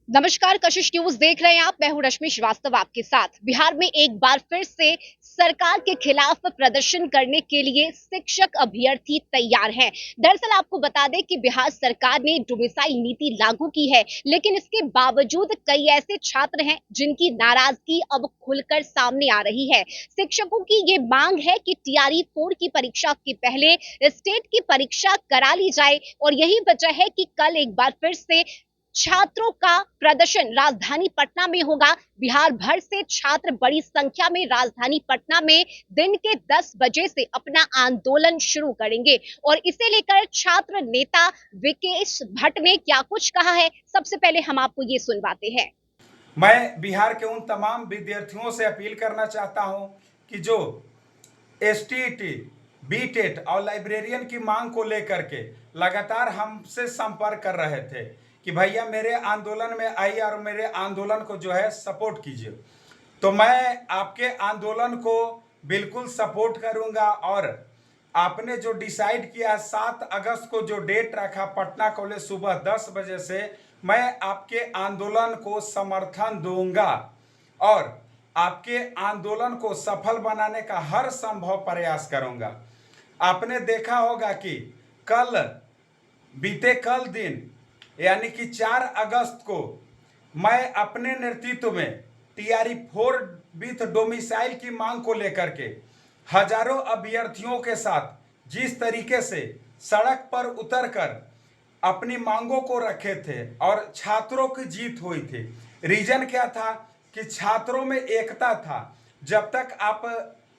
नमस्कार, कशिश न्यूज देख रहे हैं आप। मैं हूं रश्मि श्रीवास्तव आपके साथ। बिहार में एक बार फिर से सरकार के खिलाफ प्रदर्शन करने के लिए शिक्षक अभ्यर्थी तैयार हैं। दरअसल आपको बता दें कि बिहार सरकार ने डोमिसाइल नीति लागू की है, लेकिन इसके बावजूद कई ऐसे छात्र हैं जिनकी नाराजगी अब खुलकर सामने आ रही है। शिक्षकों की ये मांग है कि टीआरई 4 की परीक्षा के पहले स्टेट की परीक्षा करा ली जाए और यही वजह है कि कल एक बार फिर से छात्रों का प्रदर्शन राजधानी पटना में होगा। बिहार भर से छात्र बड़ी संख्या में राजधानी पटना में दिन के 10 बजे से अपना आंदोलन शुरू करेंगे और इसे लेकर छात्र नेता विकेश भट्ट ने क्या कुछ कहा है, सबसे पहले हम आपको ये सुनवाते हैं। मैं बिहार के उन तमाम विद्यार्थियों से अपील करना चाहता हूं कि जो एसटीईटी, बीटेट और लाइब्रेरियन की मांग को लेकर के लगातार हमसे संपर्क कर रहे थे कि भैया मेरे आंदोलन में आइए और मेरे आंदोलन को जो है सपोर्ट कीजिए, तो मैं आपके आंदोलन को बिल्कुल सपोर्ट करूंगा। और आपने जो डिसाइड किया 7 अगस्त को जो डेट रखा पटना कॉलेज सुबह 10 बजे से, मैं आपके आंदोलन को समर्थन दूंगा और आपके आंदोलन को सफल बनाने का हर संभव प्रयास करूंगा। आपने देखा होगा कि बीते कल दिन यानी कि 4 अगस्त को मैं अपने नेतृत्व में टीआरई 4 विथ डोमिसाइल की मांग को लेकर के हजारों अभ्यर्थियों के साथ जिस तरीके से सड़क पर उतरकर अपनी मांगों को रखे थे और छात्रों की जीत हुई थी। रीजन क्या था कि छात्रों में एकता था। जब तक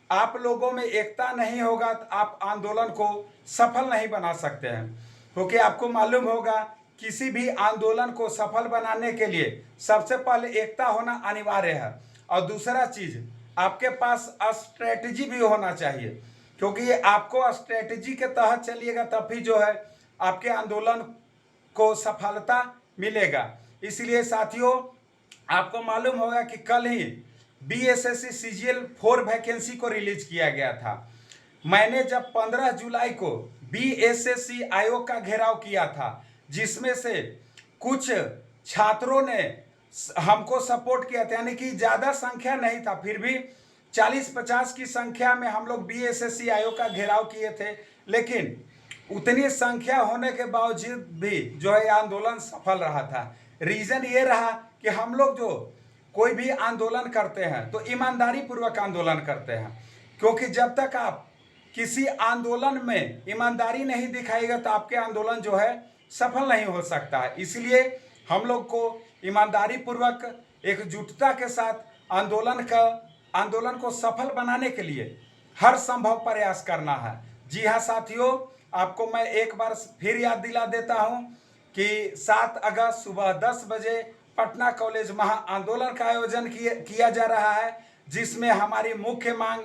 आप लोगों में एकता नहीं होगा तो आप आंदोलन को सफल नहीं बना सकते हैं, क्योंकि आपको मालूम होगा किसी भी आंदोलन को सफल बनाने के लिए सबसे पहले एकता होना अनिवार्य है और दूसरा चीज आपके पास स्ट्रेटजी भी होना चाहिए, क्योंकि ये आपको स्ट्रेटजी के तहत चलिएगा तब भी जो है आपके आंदोलन को सफलता मिलेगा। इसलिए साथियों, आपको मालूम होगा कि कल ही बीएसएससी सीजीएल 4 वैकेंसी को रिलीज किया गया था। मैंने जब 15 जुलाई को बीएसएससी आयोग का घेराव किया था, जिसमें से कुछ छात्रों ने हमको सपोर्ट किया था, यानी कि ज्यादा संख्या नहीं था, फिर भी 40-50 की संख्या में हम लोग बीएसएससी आयोग का घेराव किए थे। लेकिन उतनी संख्या होने के बावजूद भी जो है आंदोलन सफल रहा था। रीजन ये रहा कि हम लोग जो कोई भी आंदोलन करते हैं तो ईमानदारी पूर्वक आंदोलन करते हैं, क्योंकि जब तक आप किसी आंदोलन में ईमानदारी नहीं दिखाएगा तो आपके आंदोलन जो है सफल नहीं हो सकता है। इसलिए हम लोग को ईमानदारी पूर्वक एकजुटता के साथ आंदोलन को सफल बनाने के लिए हर संभव प्रयास करना है। जी हाँ साथियों, आपको मैं एक बार फिर याद दिला देता हूं कि 7 अगस्त सुबह 10 बजे पटना कॉलेज महा आंदोलन का आयोजन किया जा रहा है, जिसमें हमारी मुख्य मांग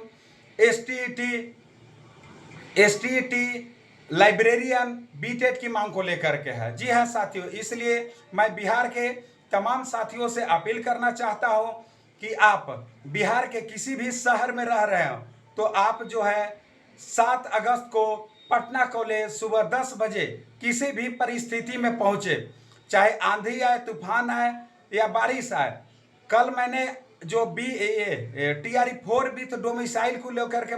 एसटीईटी लाइब्रेरियन बीटेट की मांग को लेकर के है। जी हाँ साथियों, इसलिए मैं बिहार के तमाम साथियों से अपील करना चाहता हूं कि आप बिहार के किसी भी शहर में रह रहे हो तो आप जो है 7 अगस्त को पटना कॉलेज सुबह 10 बजे किसी भी परिस्थिति में पहुंचे, चाहे आंधी आए, तूफान आए या बारिश आए। कल मैंने जो टीआरई 4 विथ डोमिसाइल को लेकर के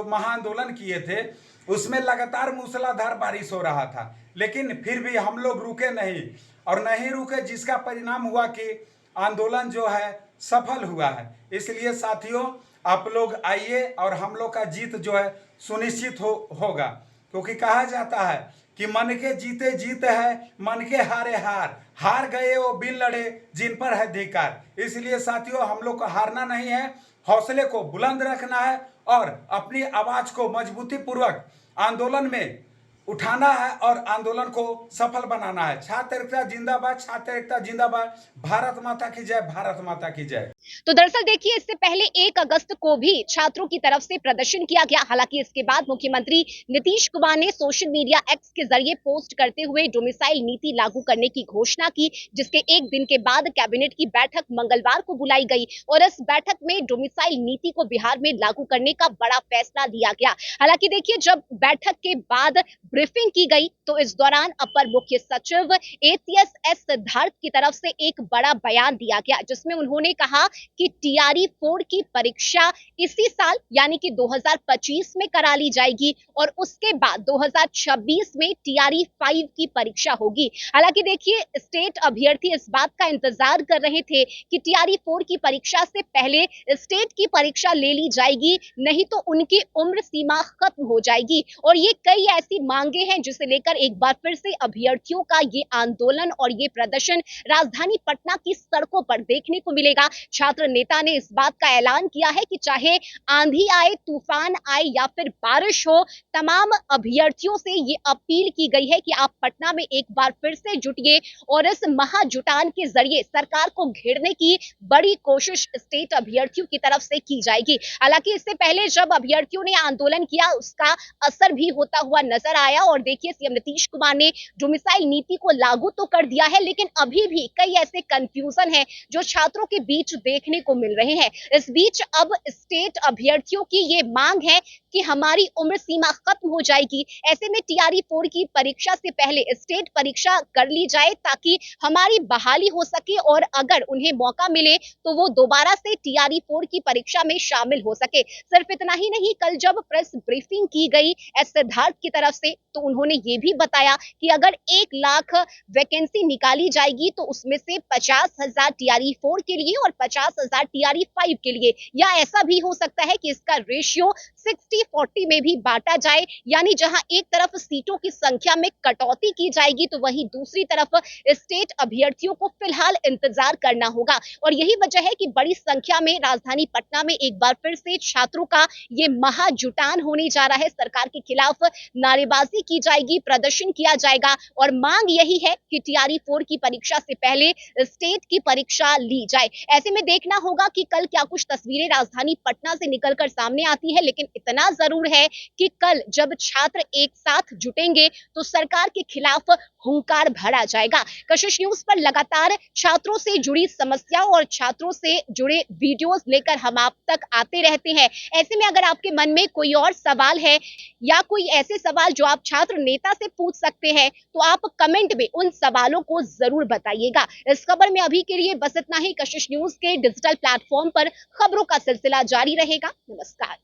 महाआंदोलन किए थे, उसमें लगातार मूसलाधार बारिश हो रहा था, लेकिन फिर भी हम लोग रुके नहीं और नहीं रुके, जिसका परिणाम हुआ कि आंदोलन जो है सफल हुआ है। इसलिए साथियों, आप लोग आइए और हम लोग का जीत जो है सुनिश्चित होगा, क्योंकि कहा जाता है कि मन के जीते जीत है, मन के हारे हार गए वो बिन लड़े जिन पर है धिक्कार। इसलिए साथियों, हम लोग को हारना नहीं है, हौसले को बुलंद रखना है और अपनी आवाज को मजबूती पूर्वक आंदोलन में उठाना है और आंदोलन को सफल बनाना है। छात्र एकता जिंदाबाद, छात्र एकता जिंदाबाद। भारत माता की जय, भारत माता की जय। तो दरअसल देखिए, इससे पहले 1 अगस्त को भी छात्रों की तरफ से प्रदर्शन किया गया। हालांकि इसके बाद मुख्यमंत्री नीतीश कुमार ने सोशल मीडिया एक्स के जरिए पोस्ट करते हुए डोमिसाइल नीति लागू करने की घोषणा की, जिसके एक दिन के बाद कैबिनेट की बैठक मंगलवार को बुलाई गई और इस बैठक में डोमिसाइल नीति को बिहार में लागू करने का बड़ा फैसला लिया गया। हालांकि देखिए, जब बैठक के बाद ब्रीफिंग की गई तो इस दौरान अपर मुख्य सचिव एसीएस एस सिद्धार्थ की तरफ से एक बड़ा बयान दिया गया, जिसमें उन्होंने कहा कि टीआरई 4 की परीक्षा इसी साल यानी कि 2025 में करा ली जाएगी और उसके बाद 2026 में टीआरई 5 की परीक्षा होगी। हालांकि देखिए, स्टेट अभ्यर्थी इस बात का इंतजार कर रहे थे कि टीआरई 4 की परीक्षा से पहले स्टेट की परीक्षा ले ली जाएगी, नहीं तो उनकी उम्र सीमा खत्म हो जाएगी। और ये कई ऐसी मांगे हैं जिसे लेकर एक बार फिर से अभ्यर्थियों का ये आंदोलन और ये प्रदर्शन राजधानी पटना की सड़कों पर देखने को मिलेगा। छात्र नेता ने इस बात का ऐलान किया है कि चाहे आंधी आए, तूफान आए या फिर बारिश हो, तमाम अभ्यर्थियों से ये अपील की गई है कि आप पटना में एक बार फिर से जुटिए और इस महाजुटान के जरिए सरकार को घेरने की बड़ी कोशिश स्टेट अभ्यर्थियों की तरफ से की जाएगी। हालांकि इससे पहले जब अभ्यर्थियों ने आंदोलन किया, उसका असर भी होता हुआ नजर आया और देखिए, सीएम नीतीश कुमार ने डोमिसाइल नीति को लागू तो कर दिया है, लेकिन अभी भी कई ऐसे कंफ्यूजन है जो छात्रों के बीच देखने को मिल रहे हैं। इस बीच अब स्टेट अभ्यर्थियों की ये मांग है कि हमारी उम्र सीमा खत्म हो जाएगी, ऐसे में टीआरई 4 की परीक्षा से पहले स्टेट परीक्षा कर ली जाए ताकि हमारी बहाली हो सके और अगर उन्हें मौका मिले तो वो दोबारा से टीआरई 4 की परीक्षा में शामिल हो सके। सिर्फ इतना ही नहीं, कल जब प्रेस ब्रीफिंग की गई एस सिद्धार्थ की तरफ से, तो उन्होंने ये भी बताया कि अगर 1 लाख वैकेंसी निकाली जाएगी तो उसमें से 50,000 टीआरई 4 के लिए और 50,000 टीआरई 5 के लिए, या ऐसा भी हो सकता है कि इसका रेशियो 60-40 में भी बांटा जाए, यानी जहां एक तरफ सीटों की संख्या में कटौती की जाएगी तो वहीं दूसरी तरफ स्टेट अभ्यर्थियों को फिलहाल इंतजार करना होगा। और यही वजह है कि बड़ी संख्या में राजधानी पटना में एक बार फिर से छात्रों का ये महाजुटान होने जा रहा है। सरकार के खिलाफ नारेबाजी की जाएगी, प्रदर्शन किया जाएगा और मांग यही है कि टीआरई 4 की परीक्षा से पहले स्टेट की परीक्षा ली जाए। ऐसे में देखना होगा कि कल क्या कुछ तस्वीरें राजधानी पटना से निकलकर सामने आती है, लेकिन इतना जरूर है कि कल जब छात्र एक साथ जुटेंगे तो सरकार के खिलाफ हुंकार भरा जाएगा। कशिश न्यूज पर लगातार छात्रों से जुड़ी समस्या और छात्रों से जुड़े वीडियोस लेकर हम आप तक आते रहते हैं। ऐसे में अगर आपके मन में कोई और सवाल है या कोई ऐसे सवाल जो आप छात्र नेता से पूछ सकते हैं, तो आप कमेंट में उन सवालों को जरूर बताइएगा। इस खबर में अभी के लिए बस इतना ही। कशिश न्यूज के डिजिटल प्लेटफॉर्म पर खबरों का सिलसिला जारी रहेगा। नमस्कार।